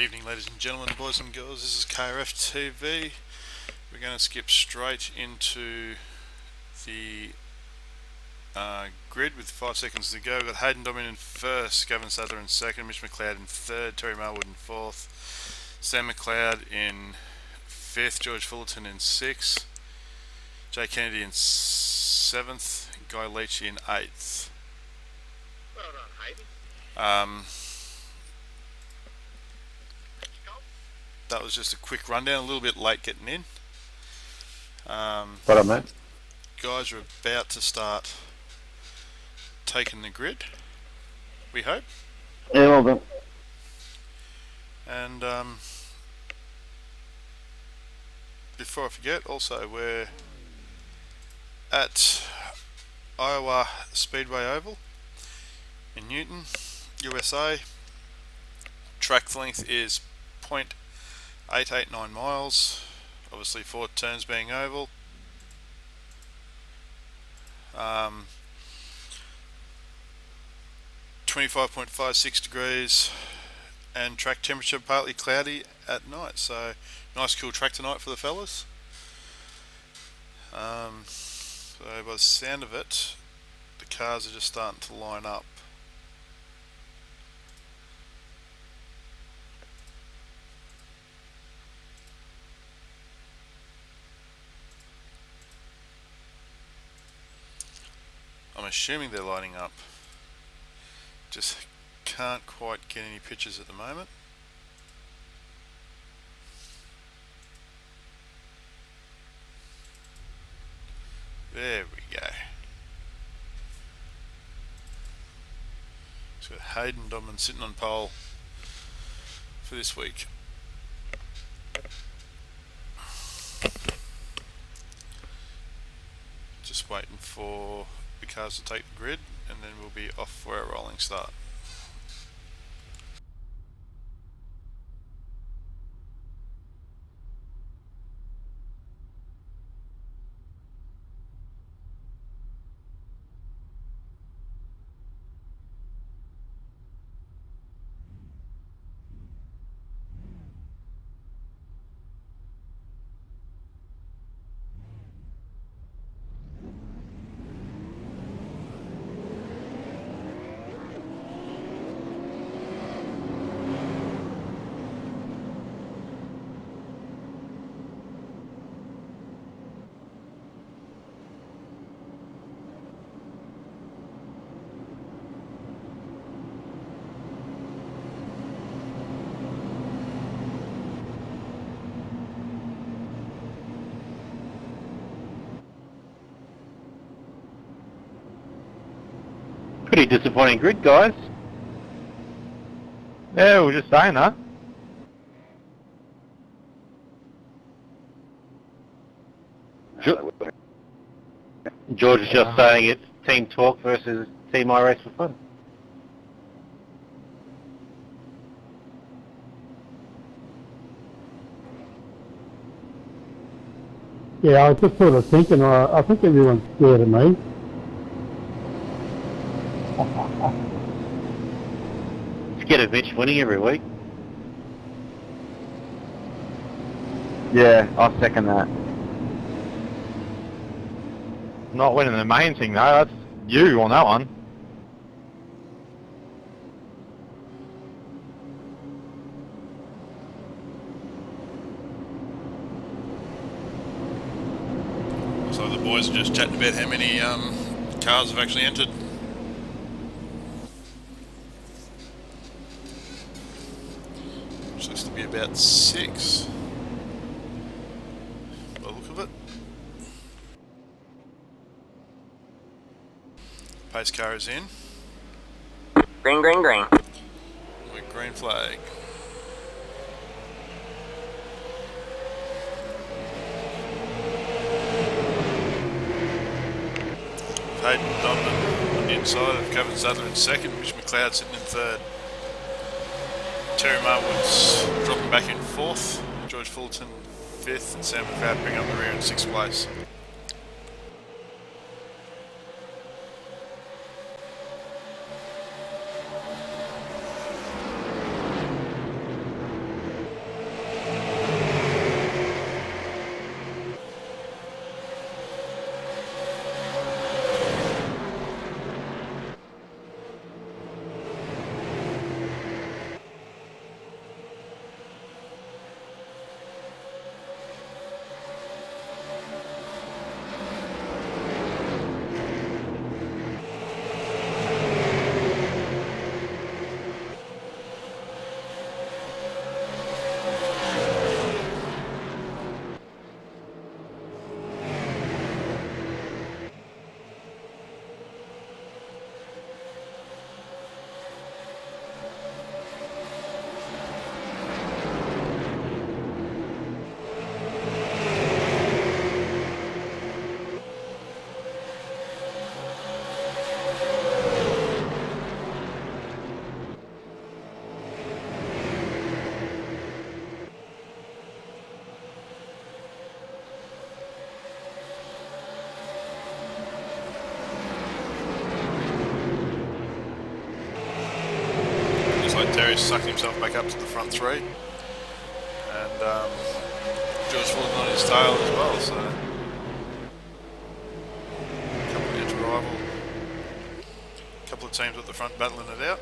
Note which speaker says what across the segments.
Speaker 1: evening, ladies and gentlemen, boys and girls. This is KRF TV. We're going to skip straight into the grid with 5 seconds to go. We've got Hayden Domin in first, Gavin Sadler in second, Mitch McLeod in third, Terry Marwood in fourth, Sam McLeod in fifth, George Fullerton in sixth, Jay Kennedy in seventh, Guy Leach in eighth.
Speaker 2: Well done, Hayden.
Speaker 1: That was just a quick rundown, a little bit late getting in.
Speaker 3: What up, mate?
Speaker 1: Guys are about to start taking the grid, we hope.
Speaker 3: Yeah, well done.
Speaker 1: And before I forget, also we're at Iowa Speedway Oval in Newton, USA. Track length is 0.889 miles, obviously 4 turns being oval. 25.56 degrees and track temperature partly cloudy at night, so nice cool track tonight for the fellas. So by the sound of it, the cars are just starting to line up. I'm assuming they're lining up. Just can't quite get any pictures at the moment. There we go. So Hayden Domin sitting on pole for this week. Just waiting for the cars to take the grid, and then we'll be off for our rolling start.
Speaker 3: Pretty disappointing grid, guys. Yeah, we were just saying that. George is just saying it's team talk versus team iRace for fun.
Speaker 4: Yeah, I was just sort of thinking, I think everyone's scared of me.
Speaker 3: Scared of Mitch winning every week.
Speaker 5: Yeah, I'll second that.
Speaker 6: Not winning the main thing though, that's you on that one.
Speaker 1: So the boys are just chatting about how many cars have actually entered. Which looks to be about 6 by the look of it. Pace car is in.
Speaker 2: Green, green, green.
Speaker 1: With green flag. Hayden Domin on the inside of Gavin Sadler in second, Mitch McLeod sitting in third. Terry Marwood's dropping back in fourth, George Fullerton fifth, and Sam McLeod bringing up the rear in sixth place. Terry sucked himself back up to the front three. And George Fulton on his tail as well, so couple of teams at the front battling it out.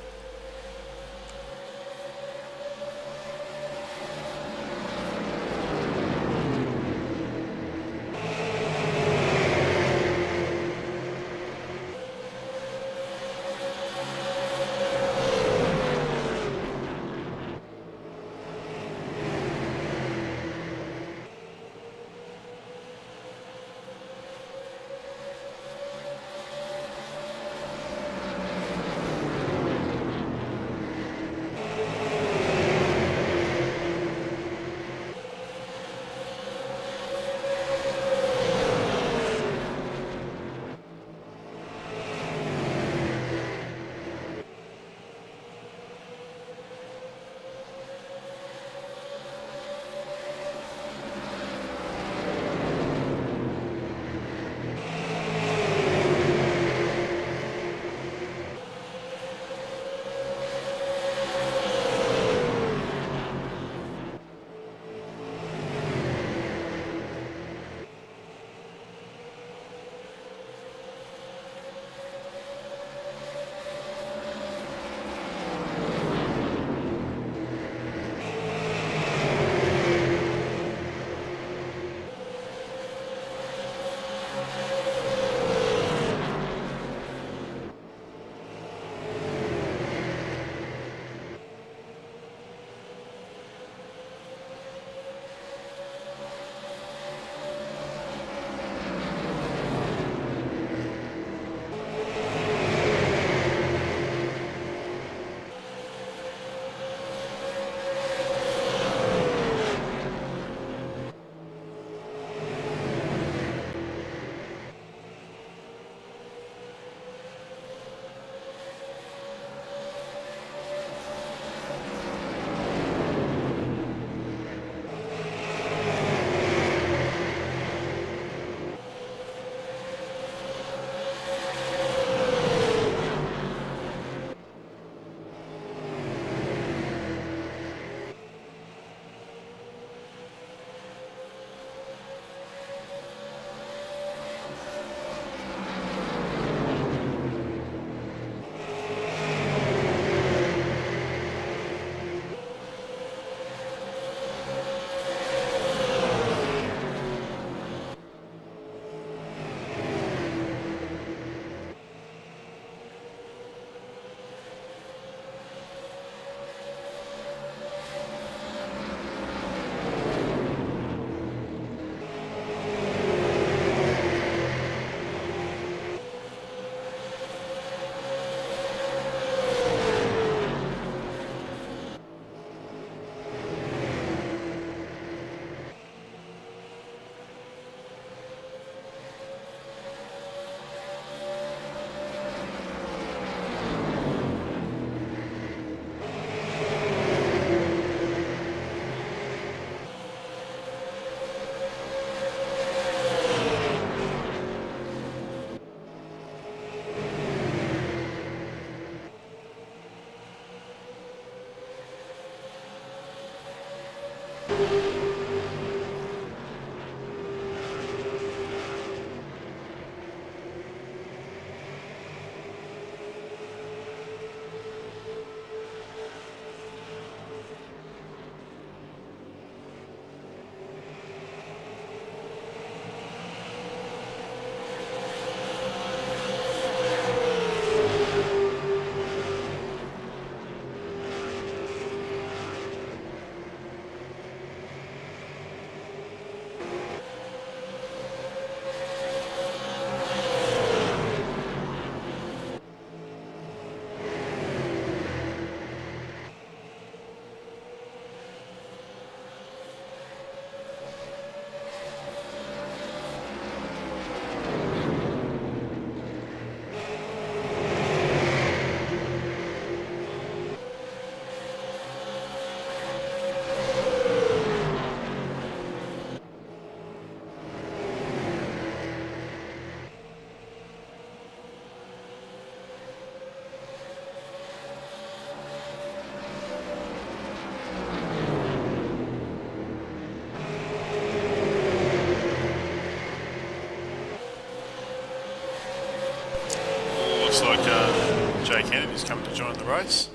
Speaker 1: looks like Jay Kennedy's coming to join the race.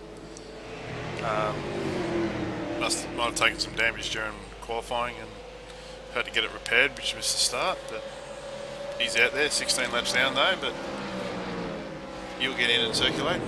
Speaker 1: Might have taken some damage during qualifying and had to get it repaired, which was the start, but he's out there, 16 laps down though, but you'll get in and circulate.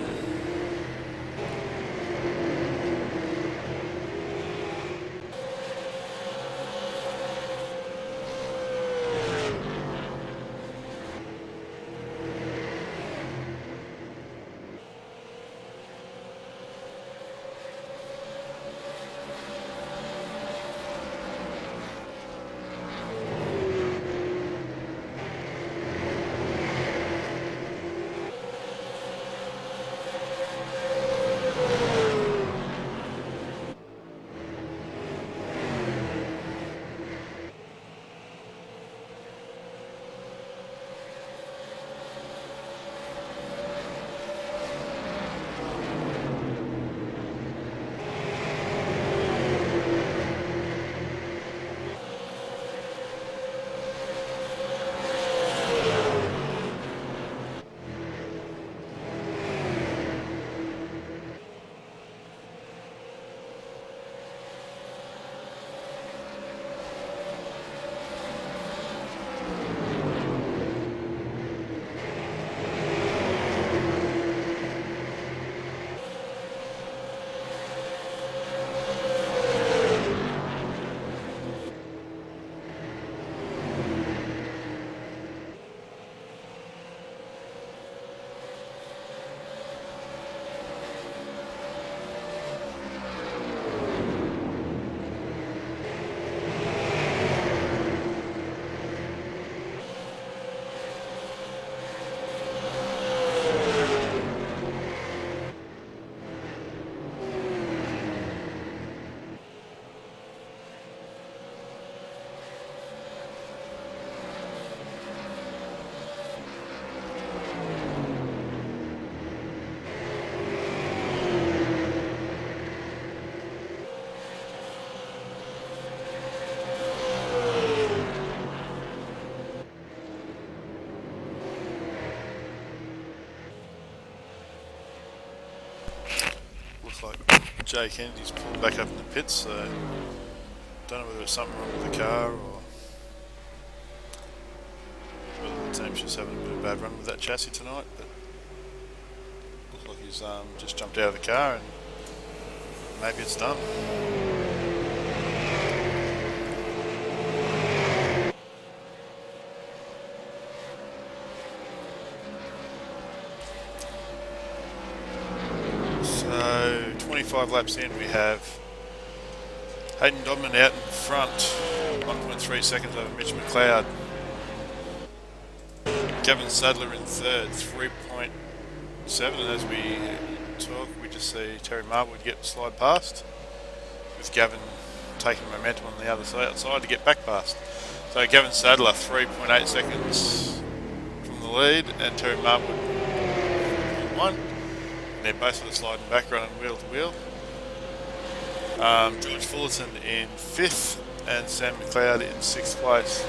Speaker 1: Looks like Jay Kennedy's pulled back up in the pits, so don't know whether it's something wrong with the car or whether the team's just having a bit of a bad run with that chassis tonight, but looks like he's just jumped out of the car and maybe it's done. So 25 laps in, we have Hayden Dodman out in front, 1.3 seconds over Mitch McLeod. Gavin Sadler in third, 3.7, and as we talk, we just see Terry Marwood slide past, with Gavin taking momentum on the other side outside to get back past. So Gavin Sadler 3.8 seconds from the lead, and Terry Marwood 1. They're both sort of sliding back, running wheel to wheel. George Fullerton in 5th and Sam McLeod in 6th place.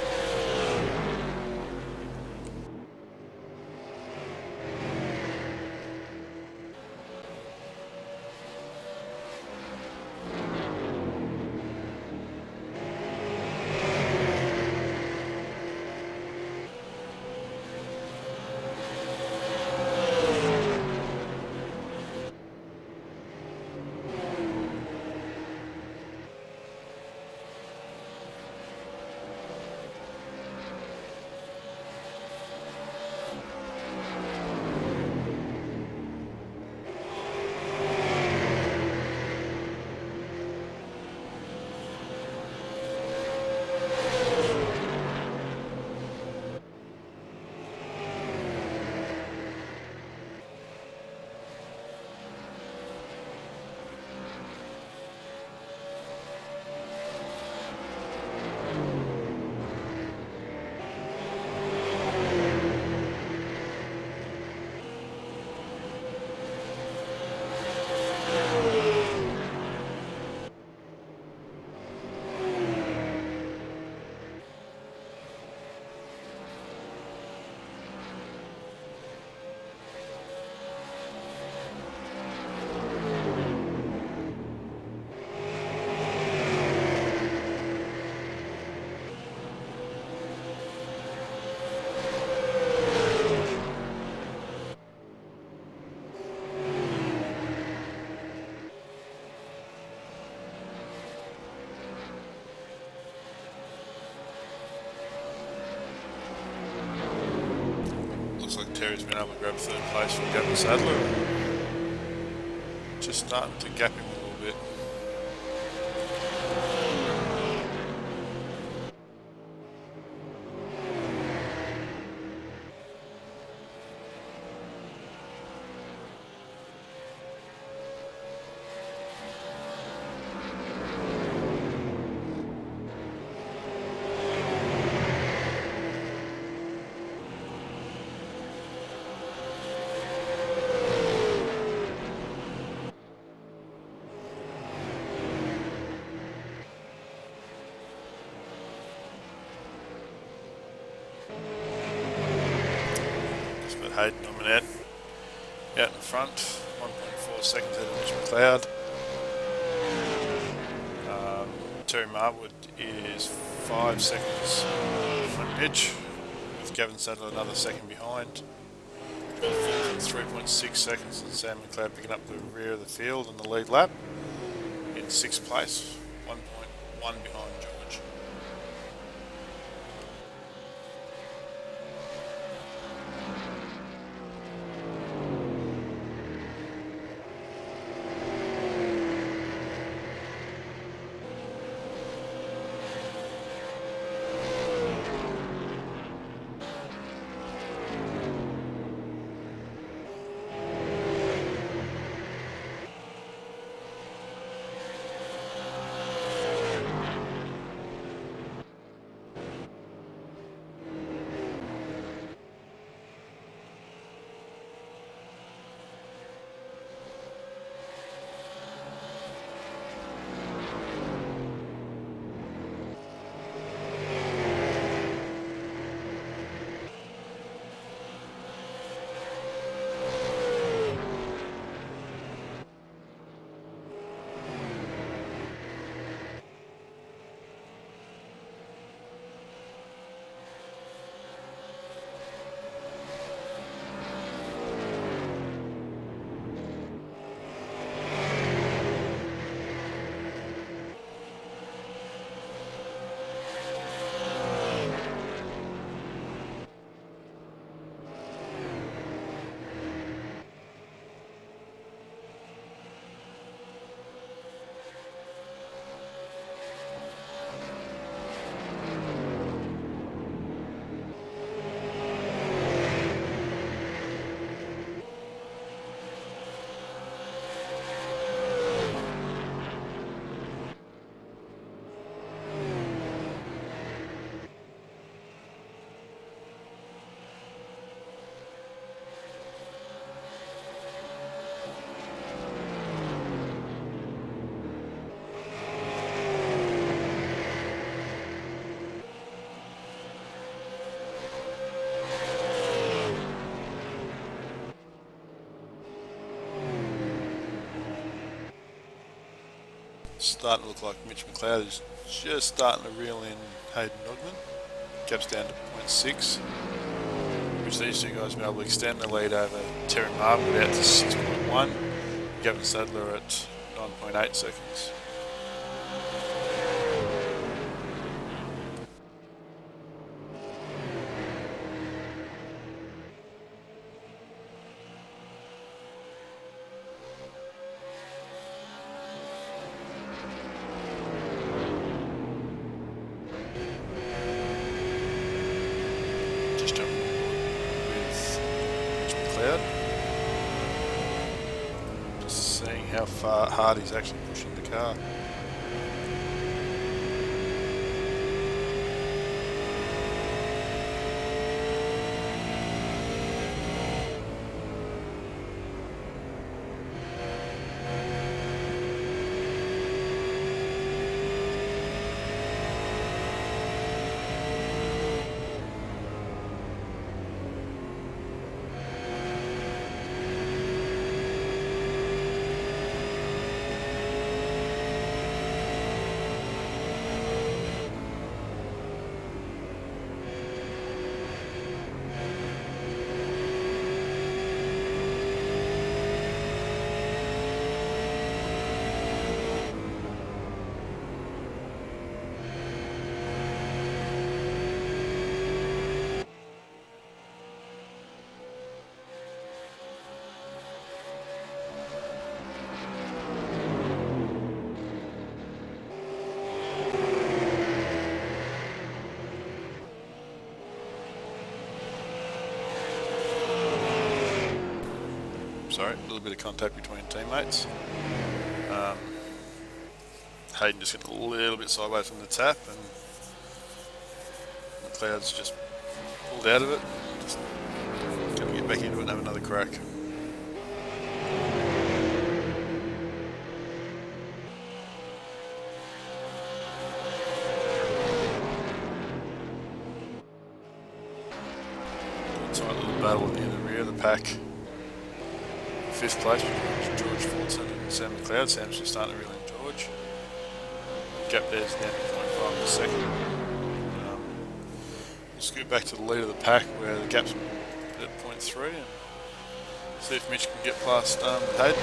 Speaker 1: Terry's been able to grab third place from Gavin Sadler. Just starting to gap him a little bit. Hayden Nominette out in front, 1.4 seconds ahead of Mitch McLeod. Terry Marwood is 5 seconds from Mitch, with Gavin Sadler another second behind. 3.6 seconds, and Sam McLeod picking up the rear of the field in the lead lap in 6th place, 1.1 behind George. Starting to look like Mitch McLeod is just starting to reel in Hayden Nogman. Gap's down to 0.6, which these two guys will be able to extend the lead over Terry Marwood out to 6.1. Gavin Sadler at 9.8 seconds. Just seeing how hard he's actually pushing the car. sorry, a little bit of contact between teammates. Hayden just getting a little bit sideways from the tap, and McLeod's just pulled out of it. Just going to get back into it and have another crack. Tight little battle near the rear of the pack. Fifth place between George Fulton and Sam McLeod. Sam's just starting to reel in George. Gap there's down to 0.5 per second. We'll scoot back to the lead of the pack where the gap's at 0.3 and see if Mitch can get past Hayden.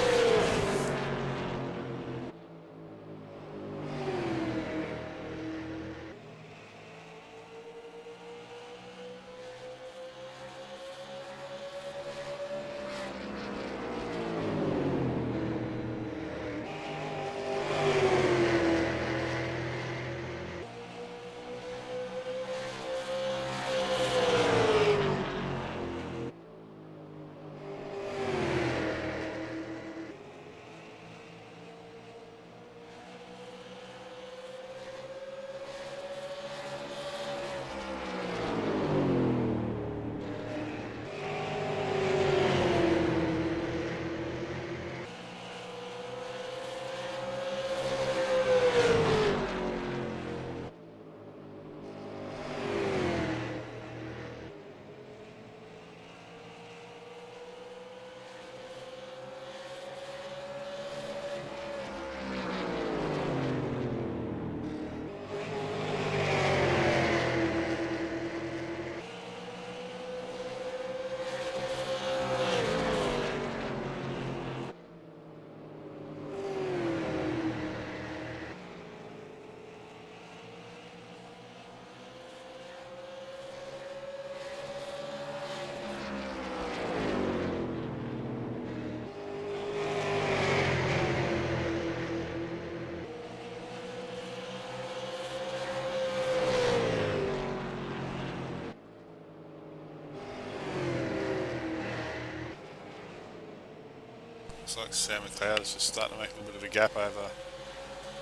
Speaker 1: Looks like Sam McLeod is just starting to make a little bit of a gap over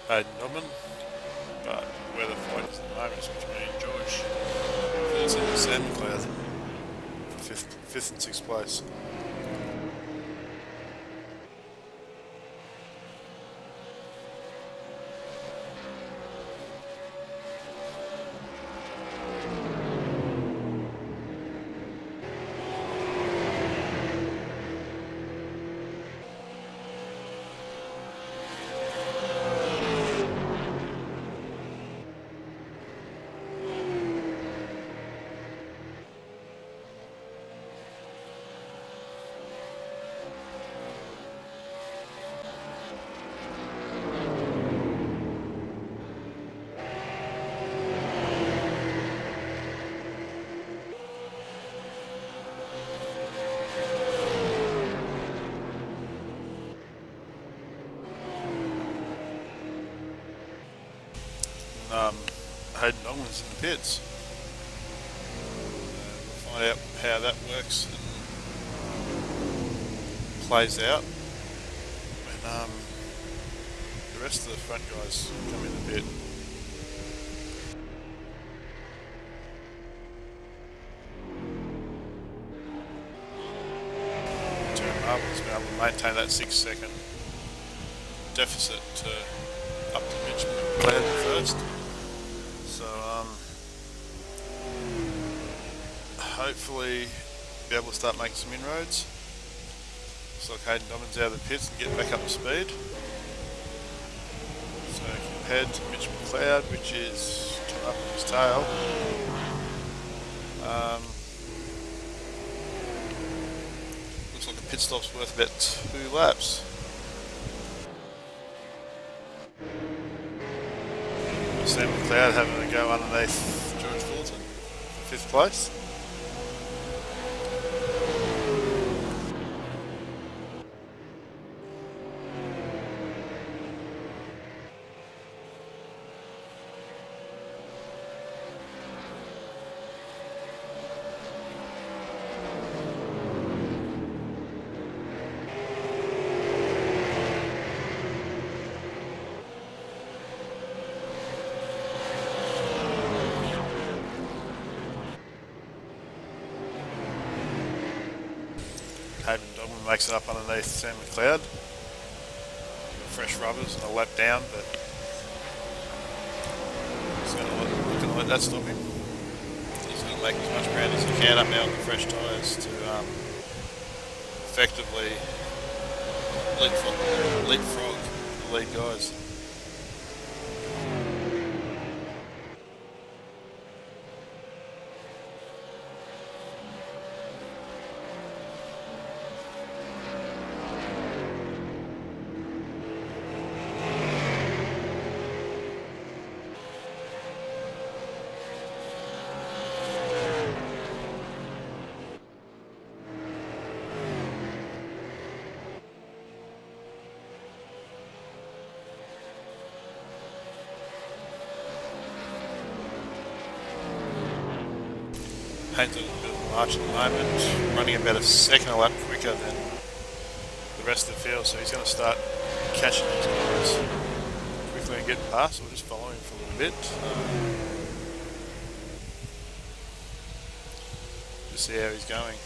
Speaker 1: Hayden Dobman, but where the fight is at the moment is between George Fulton and Sam McLeod for fifth and sixth place. Hayden Dongman's in the pits. We'll find out how that works and plays out when the rest of the front guys come in the pit. Marvel's been able to maintain that 6 second deficit up to Mitch McLeod first. So hopefully be able to start making some inroads. Looks like Hayden Dobbins out of the pits and get back up to speed. So compared to Mitch McLeod, which is up on his tail, looks like a pit stop's worth about 2 laps. Sam McLeod having a go underneath George Fulton for 5th place. Hayden Dogman makes it up underneath Sam McLeod. Fresh rubbers and a lap down, but he's not going to let that stop him. He's going to make as much ground as he can up now with the fresh tyres to effectively leapfrog the lead guys. Hayden's doing a bit of a march at the moment, running about a second a lap quicker than the rest of the field, so he's going to start catching these guys quickly and getting past, or just following him for a little bit. Just see how he's going.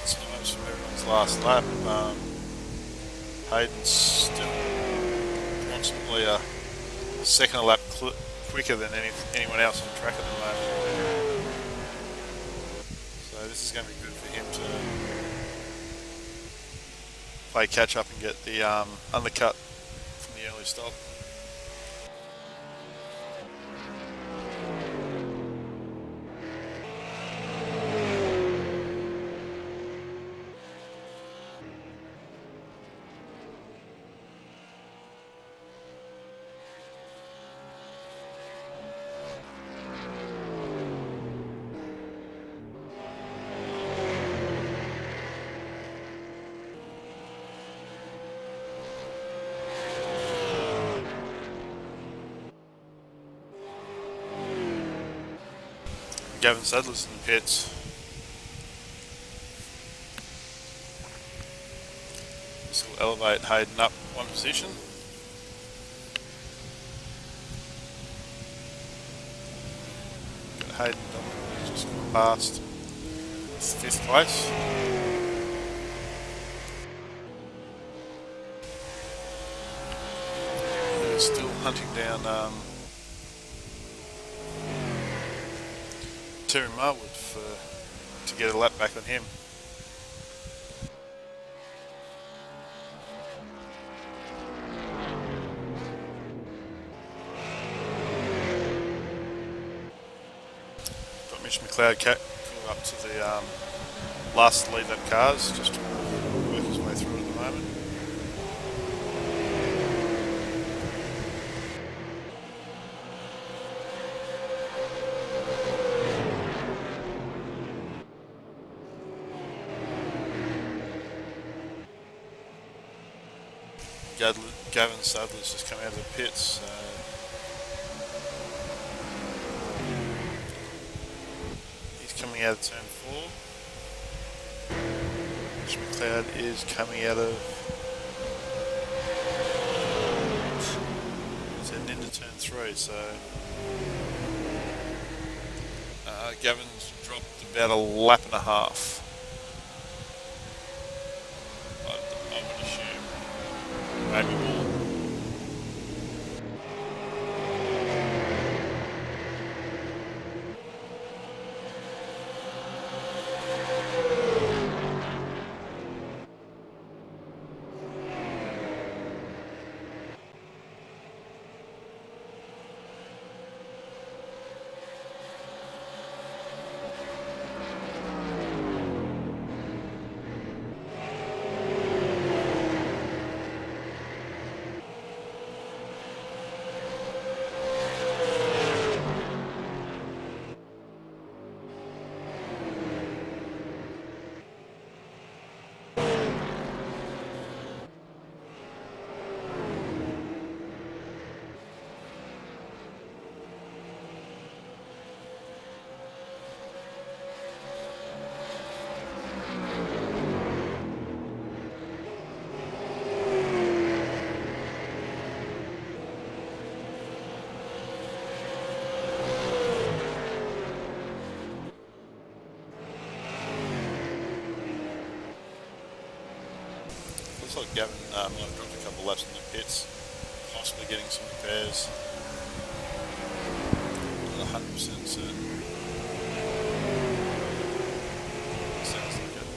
Speaker 1: Times from everyone's last lap. Hayden's still approximately a second a lap quicker than anyone else on the track at the moment. So this is going to be good for him to play catch up and get the undercut from the early stop. Gavin Sadler's in the pits. This will elevate Hayden up one position. Got Hayden just gone past 5th place. They're still hunting down Terry Marwood to get a lap back on him. Got Mitch McLeod coming up to the last lead lap cars, just to work his way through at the moment. Gavin Sadler's just come out of the pits. He's coming out of turn 4. Mitch McLeod is coming out of. He's heading into turn 3, so Gavin's dropped about a lap and a half. I would assume. Maybe more. looks like Gavin might have dropped a couple laps in the pits, possibly getting some repairs. Not 100% certain. Sounds like it.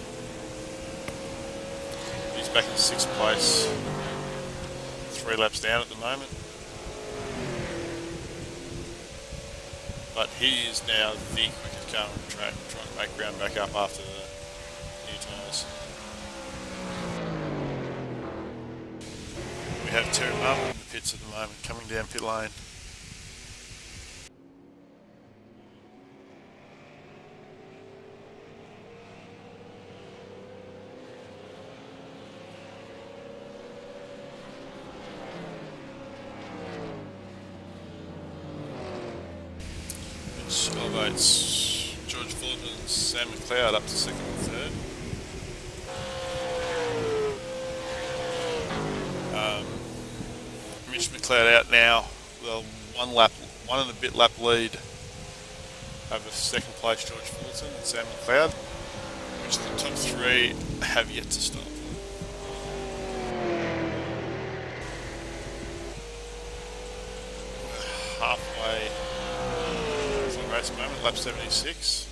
Speaker 1: He's back in 6th place, 3 laps down at the moment. But he is now the quickest car on the track, trying to make ground back up after the new tyres. We have Terry Martin in the pits at the moment, coming down pit lane. Which elevates George Fullerton and Sam McLeod up to 2nd and 3rd. Mitch McLeod out now, well, one and a bit lap lead over 2nd place George Fullerton and Sam McLeod, which the top 3 have yet to stop. Halfway through the race at the moment, lap 76.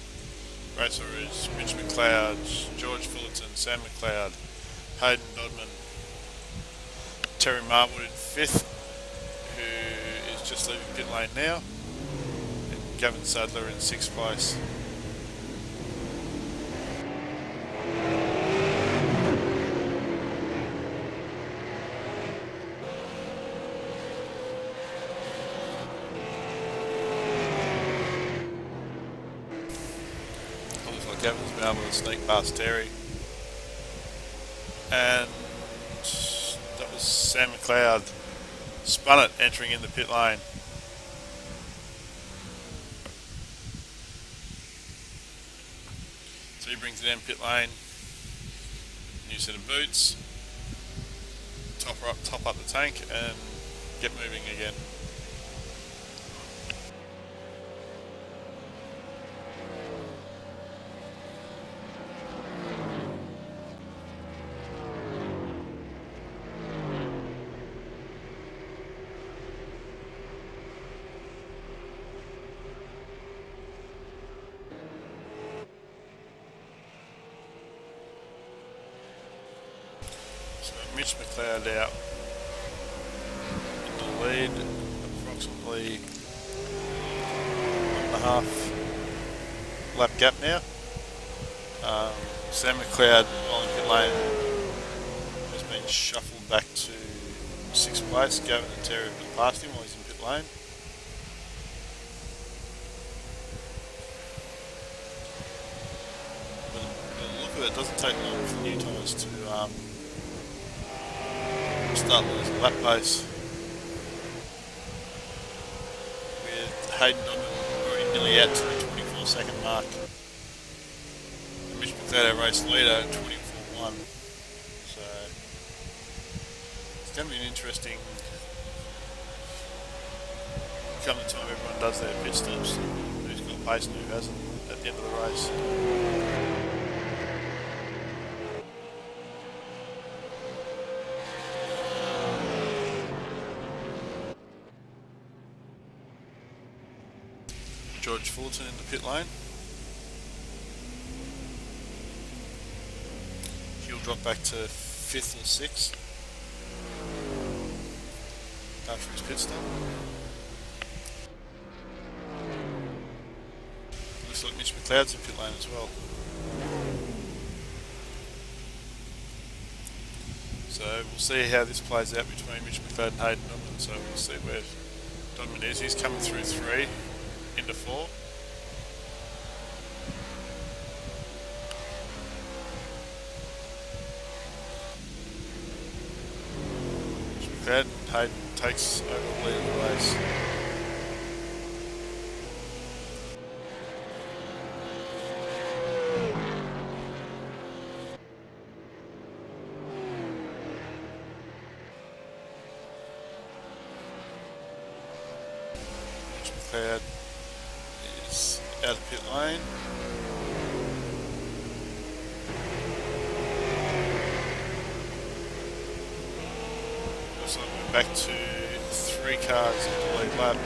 Speaker 1: Racer is Mitch McLeod, George Fullerton, Sam McLeod, Hayden Dodman, Terry Marwood in 5th, who is just leaving pit lane now, and Gavin Sadler in 6th place. Looks like Gavin's been able to sneak past Terry. And that was Sam McLeod. Spun it, entering in the pit lane. So he brings it down pit lane. New set of boots. Top up the tank and get moving again. So Mitch McLeod out in the lead, approximately 1.5 lap gap now. Sam McLeod, while in pit lane, has been shuffled back to 6th place. Gavin and Terry have been past him while he's in pit lane. But the look of it, doesn't take long for the new tyres to start losing lap pace, with Hayden Dodman already nearly out to the 24-second mark, and Mitch McLeod, our race leader, at 24.1. So it's going to be an interesting come the time everyone does their pit stops, who's got pace and who hasn't at the end of the race. George Fullerton in the pit lane. He'll drop back to 5th or 6th after his pit stop. Looks like Mitch McLeod's in pit lane as well. So we'll see how this plays out between Mitch McLeod and Hayden Dodman. So we'll see where Dodman is. He's coming through 3 into 4. McLeod, Hayden takes over the lead of the race. McLeod is out of pit lane. back to 3 cars in the lead lap.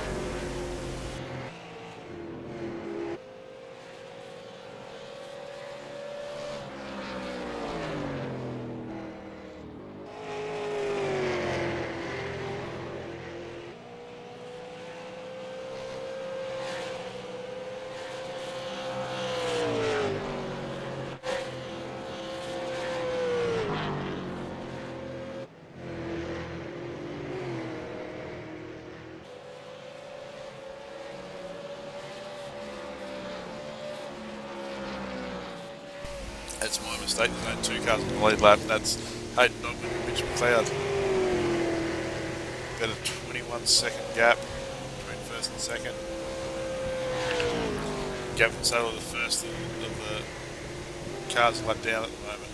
Speaker 1: That's my mistake. There's only 2 cars in the lead lap. That's Hayden Dogman and Mitch McLeod. Got a 21-second gap between first and second. Gavin Saylor, the first of the cars lap down at the moment.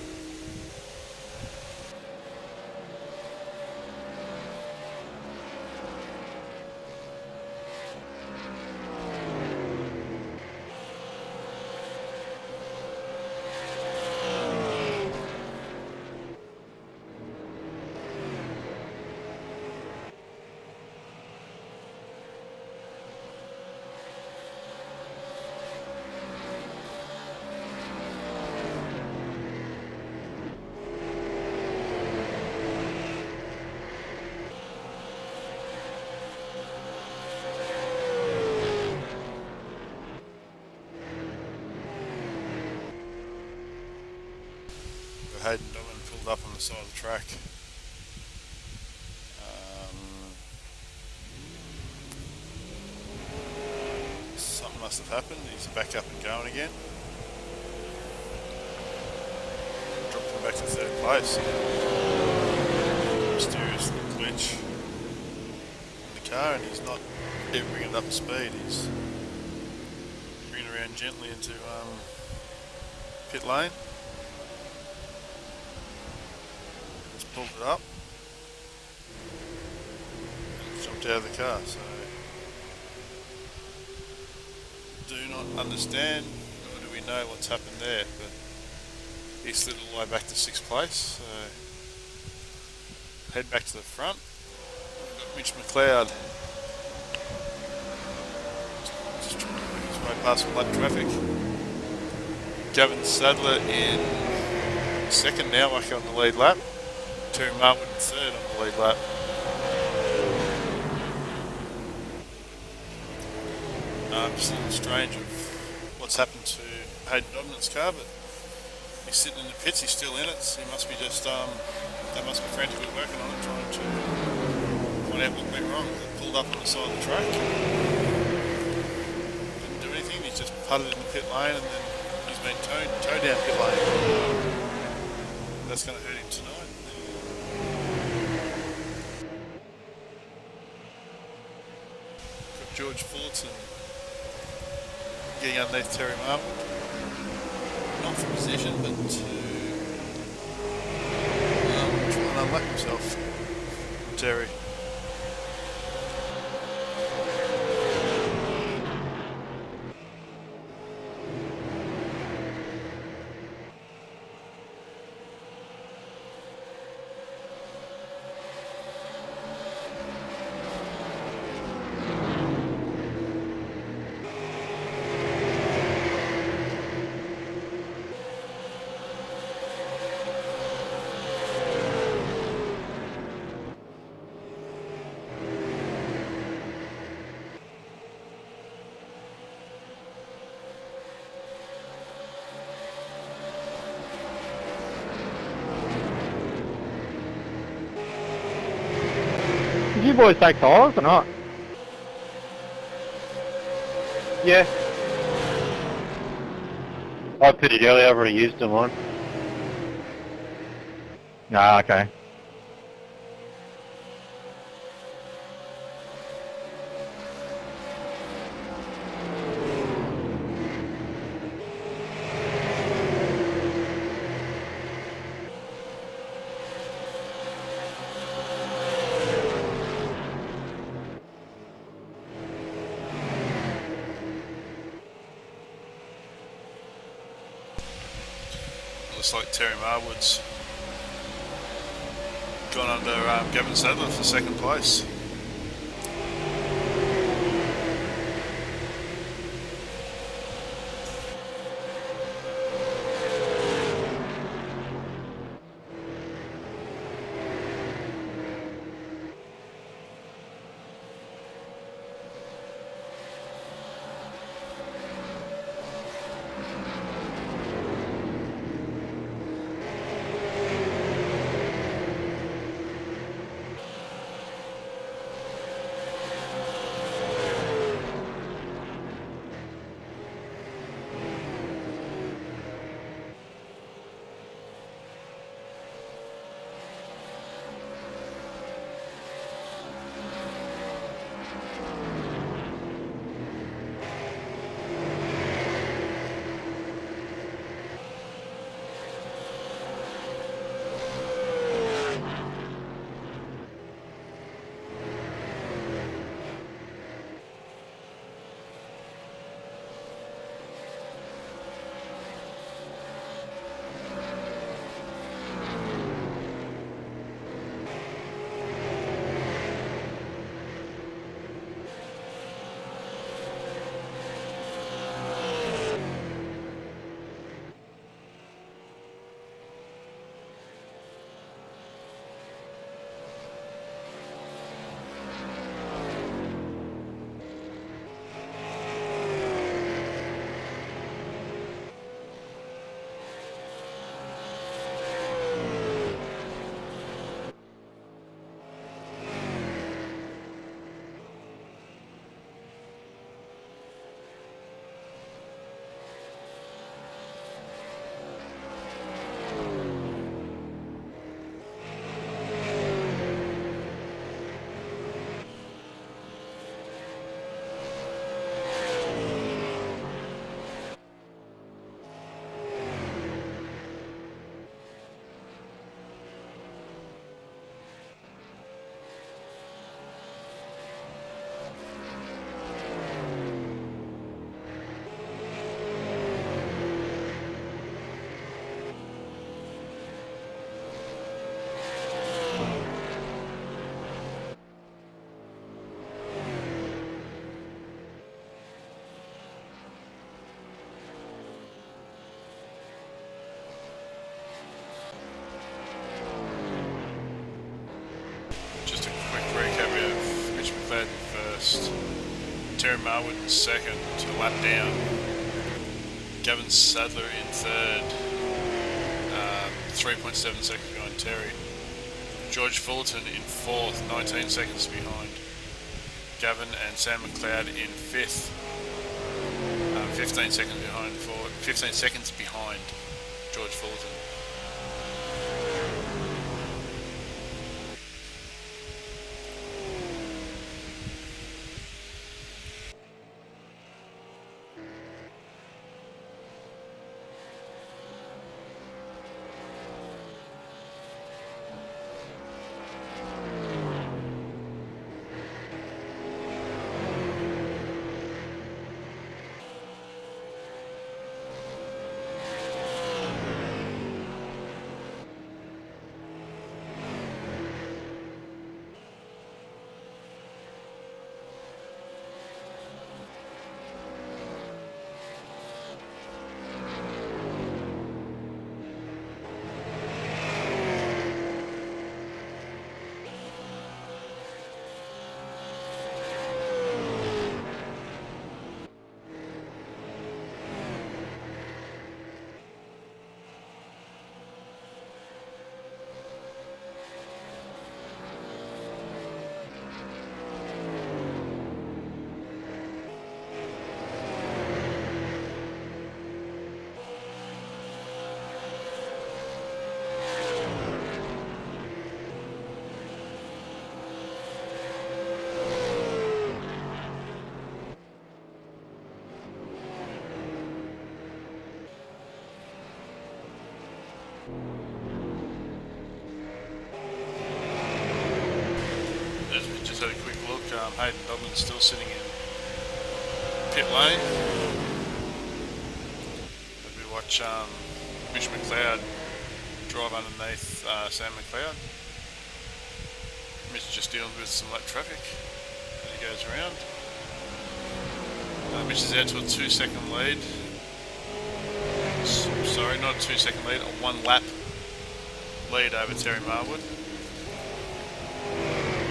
Speaker 1: Hayden Dogman pulled up on the side of the track. Something must have happened. He's back up and going again. Dropped him back to 3rd place. Mysterious little glitch in the car, and he's not even bringing it up to speed. He's bringing it around gently into pit lane. Pulled it up and jumped out of the car, so do not understand, nor do we know what's happened there, but he slid all the way back to 6th place, so head back to the front. We've got Mitch McLeod just trying to make his way past flood traffic. Gavin Sadler in 2nd now, back on the lead lap. Terry Marwood in 3rd on the lead lap. Just a little strange of what's happened to Hayden Dogman's car, but he's sitting in the pits, he's still in it, so he must be just, they must be frantically working on it, trying to find out what went wrong. They pulled up on the side of the track, didn't do anything, he's just putted in the pit lane, and then he's been towed down pit lane. That's going to hurt him tonight. George Fullerton getting underneath Terry Marwood. Not for position, but to try and unlock himself. Terry.
Speaker 6: Did you boys take tyres or not?
Speaker 3: Yeah. I pitted earlier, I've already used them on.
Speaker 6: Ah, okay.
Speaker 1: Looks like Terry Marwood's gone under Gavin Sadler for second place. Just a quick recap, we have Mitch McLeod in first, Terry Marwood in second, a lap down, Gavin Sadler in third, 3.7 seconds behind Terry, George Fullerton in fourth, 19 seconds behind Gavin, and Sam McLeod in fifth, 15 seconds behind George Fullerton. Just had a quick look, Hayden Dodman's still sitting in pit lane as we watch Mitch McLeod drive underneath Sam McLeod. Mitch just dealing with some lap traffic as he goes around. Mitch is out to a 2-second lead. Sorry, not a 2-second lead, a 1 lap lead over Terry Marwood.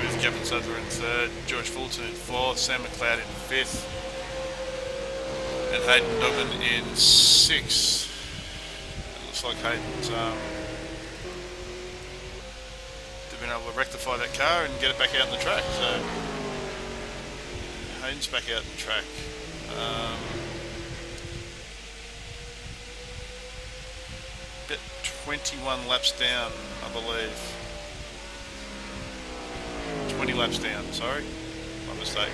Speaker 1: With Gavin Sadler in 3rd, George Fulton in 4th, Sam McLeod in 5th, and Hayden Duggan in 6th. It looks like Hayden's they've been able to rectify that car and get it back out on the track. So Hayden's back out on the track. Bit 21 laps down, I believe. 20 laps down, sorry, my mistake.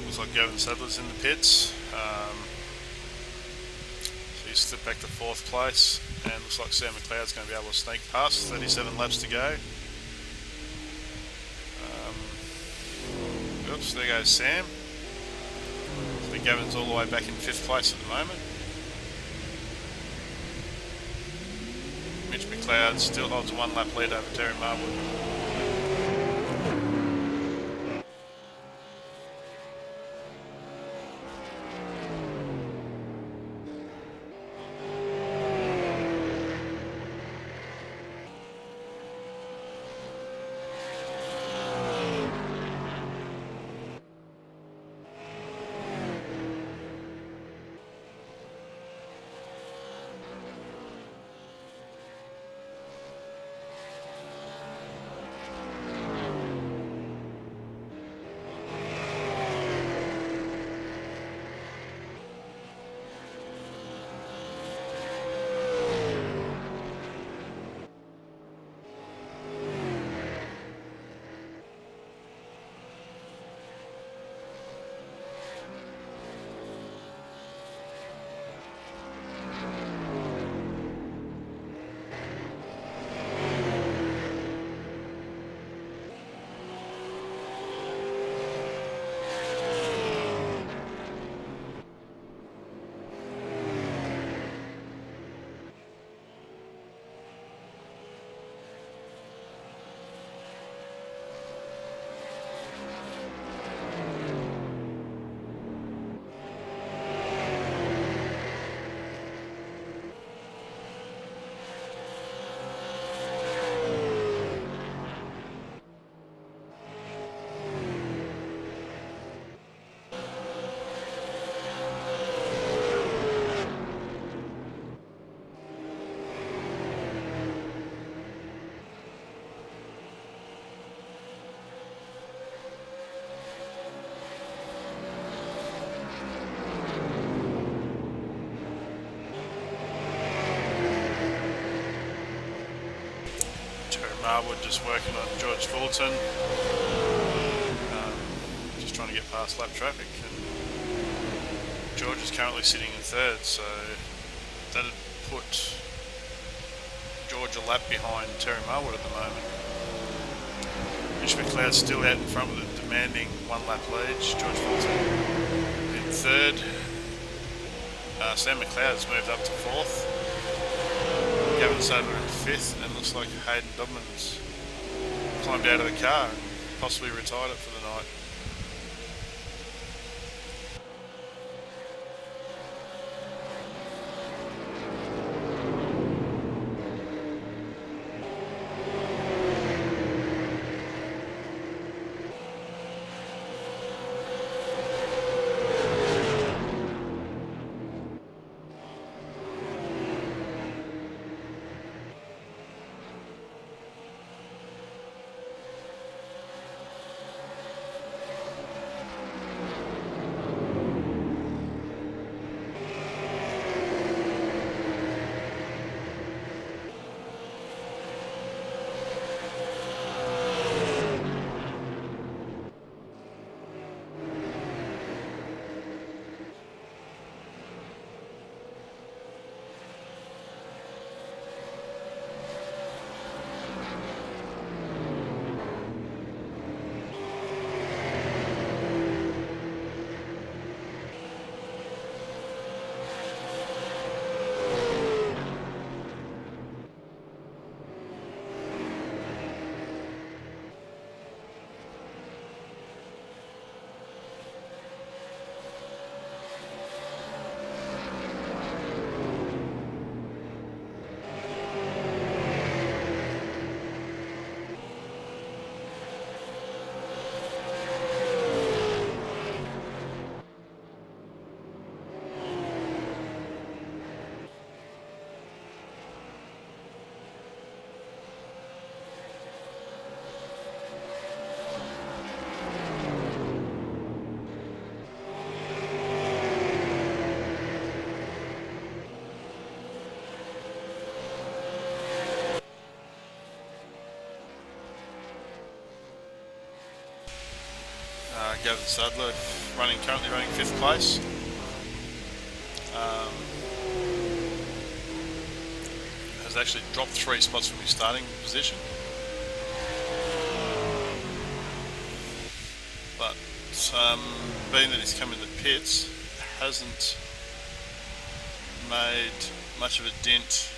Speaker 1: Looks like Gavin Sadler's in the pits. So he's slipped back to 4th place, and looks like Sam McLeod's going to be able to sneak past. 37 laps to go. Oops, there goes Sam. I think Gavin's all the way back in 5th place at the moment. Mitch McLeod still holds a 1 lap lead over Terry Marwood. Marwood just working on George Fulton, just trying to get past lap traffic, and George is currently sitting in 3rd, so that'd put George a lap behind Terry Marwood at the moment. Mitch McLeod's still out in front with a demanding 1 lap lead. George Fulton in 3rd. Sam McLeod's moved up to 4th. Gavin Sadler in 5th, and looks like Hayden Dubman's climbed out of the car and possibly retired it for the night. Gavin Sadler currently running 5th place. Has actually dropped 3 spots from his starting position. But being that he's come in the pits, hasn't made much of a dent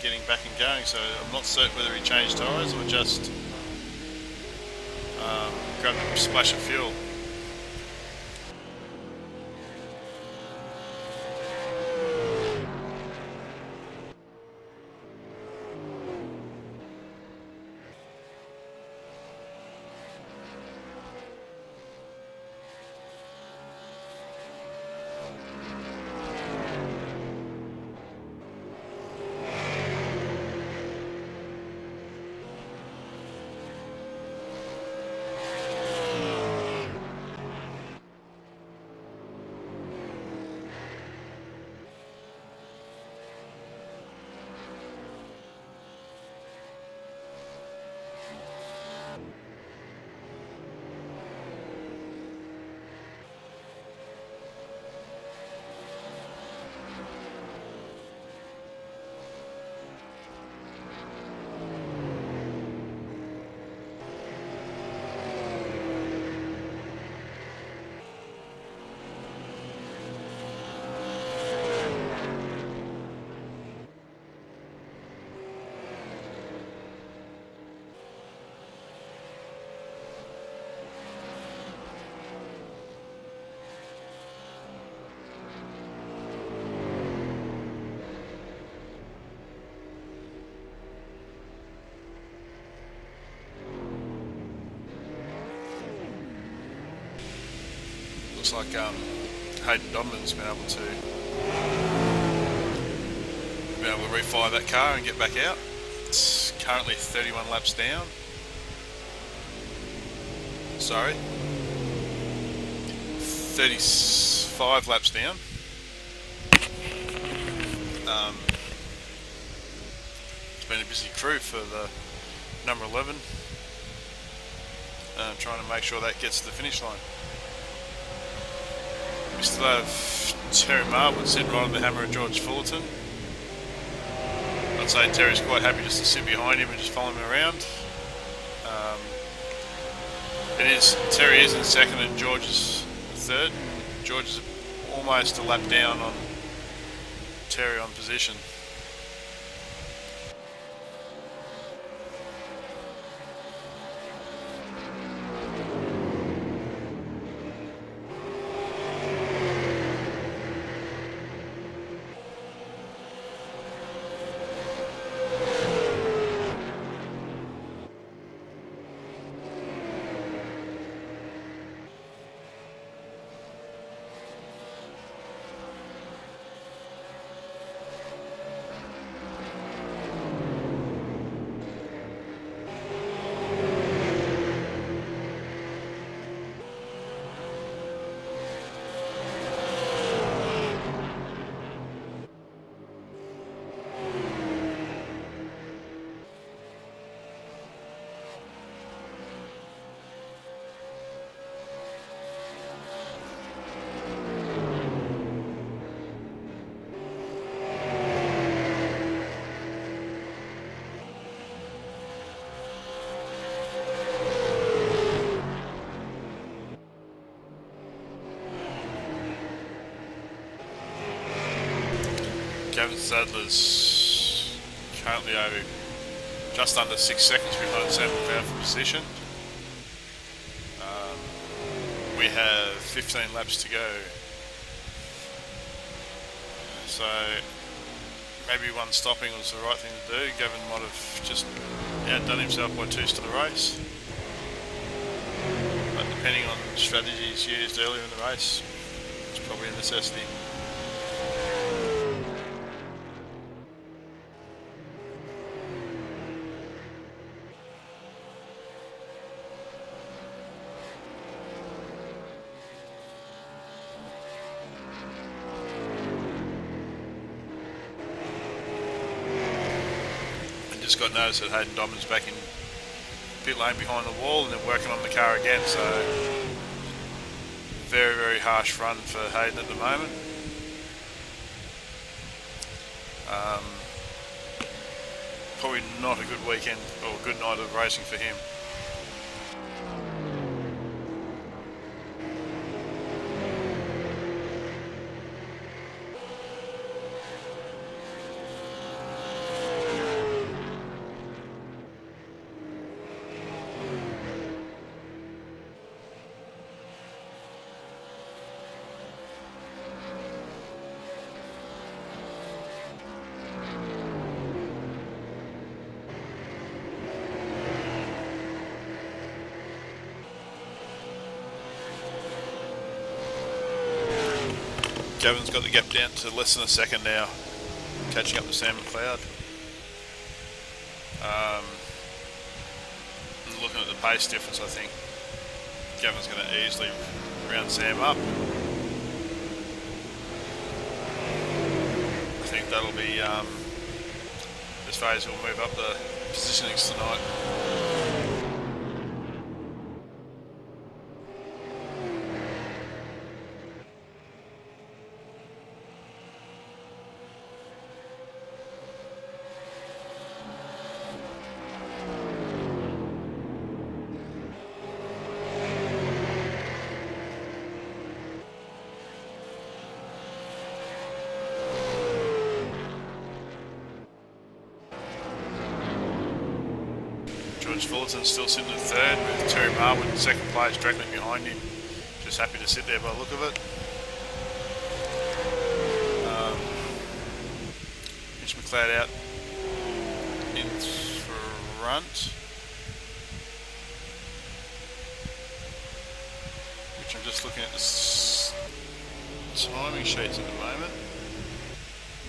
Speaker 1: getting back and going, so I'm not certain whether he changed tyres or just grabbed a splash of fuel. Looks like Hayden Donovan's been able to refire that car and get back out. It's currently 31 laps down. Sorry, 35 laps down. It's been a busy crew for the number 11, trying to make sure that gets to the finish line. We still have Terry Marwood sitting right on the hammer of George Fullerton. I'd say Terry's quite happy just to sit behind him and just follow him around. Terry is in second and George is third. George is almost a lap down on Terry on position. Gavin Sadler's currently over just under 6 seconds behind Sam McLeod for position. We have 15 laps to go, so maybe one stopping was the right thing to do. Gavin might have just outdone himself by 2s to the race, but depending on strategies used earlier in the race, it's probably a necessity. Just got notice that Hayden Doman's back in pit lane behind the wall and then working on the car again. So very, very harsh run for Hayden at the moment. Probably not a good weekend or a good night of racing for him. Gavin's got the gap down to less than a second now, catching up to Sam McLeod. Looking at the pace difference, I think Gavin's going to easily round Sam up. I think that'll be as far as he'll move up the positionings tonight. George Fullerton's still sitting in third with Terry Marwood in second place directly behind him. Just happy to sit there by the look of it. Mitch McLeod out in front. Which I'm just looking at the timing sheets at the moment.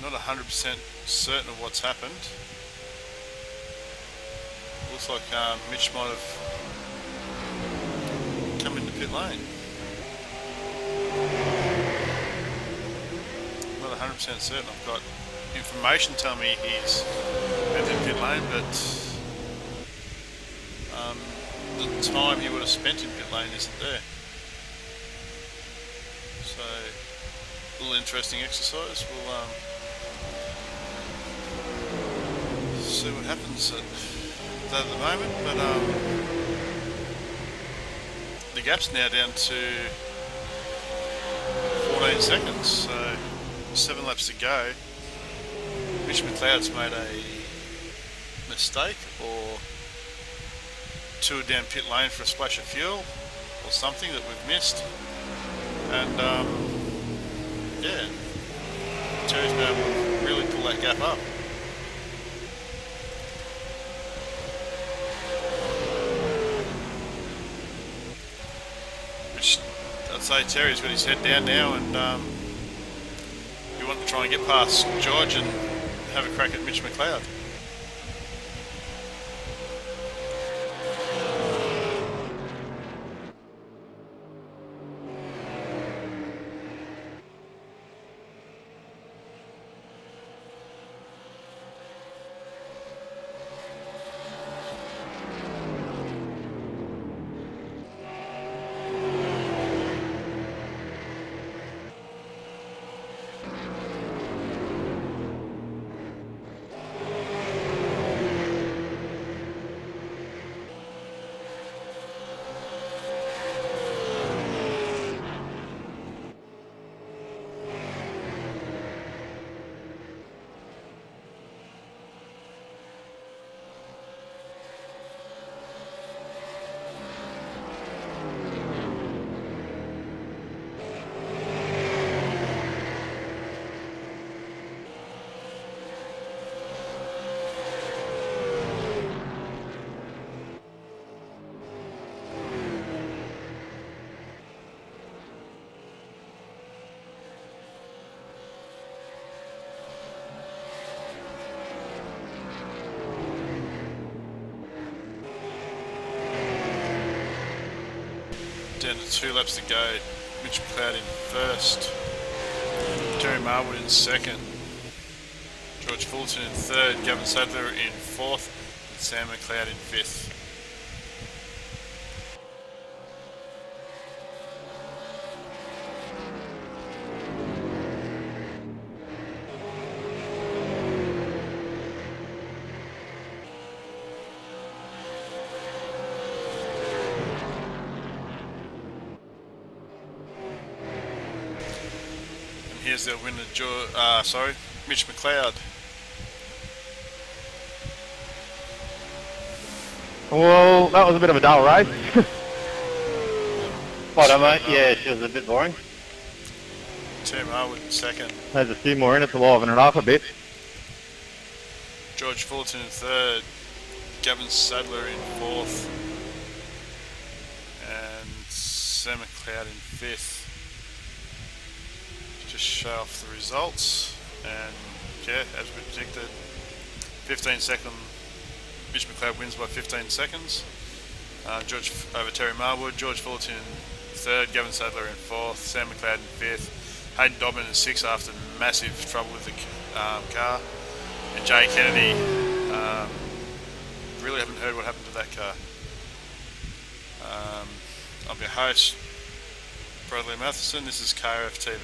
Speaker 1: Not 100% certain of what's happened. Looks like Mitch might have come into pit lane. Not 100% certain. I've got information telling me he's entered pit lane, but the time he would have spent in pit lane isn't there. So, a little interesting exercise. We'll see what happens at the moment, but the gap's now down to 14 seconds, so 7 laps to go. Mitch McLeod's made a mistake or toured down pit lane for a splash of fuel or something that we've missed, and yeah, Terry's been able to really pull that gap up. I'd say Terry's got his head down now, and we want to try and get past George and have a crack at Mitch McLeod. Down to 2 laps to go. Mitch McLeod in first, Terry Marwood in second, George Fullerton in third, Gavin Sadler in fourth, and Sam McLeod in fifth. here's the winner, Mitch McLeod.
Speaker 6: Well, that was a bit of a dull race.
Speaker 3: Spot on, mate. Yeah, she was a bit boring.
Speaker 1: Tim Harwood in second.
Speaker 6: There's a few more in it to liven it up a bit.
Speaker 1: George Fullerton in third. Gavin Sadler in fourth. And Sam McLeod in fifth. Just show off the results. And yeah, as we predicted, 15-second. Mitch McLeod wins by 15 seconds. George over Terry Marwood. George Fullerton in third. Gavin Sadler in fourth. Sam McLeod in fifth. Hayden Dobbin in sixth after massive trouble with the car. And Jay Kennedy, really haven't heard what happened to that car. I'm your host, Bradley Matheson. This is KRF TV.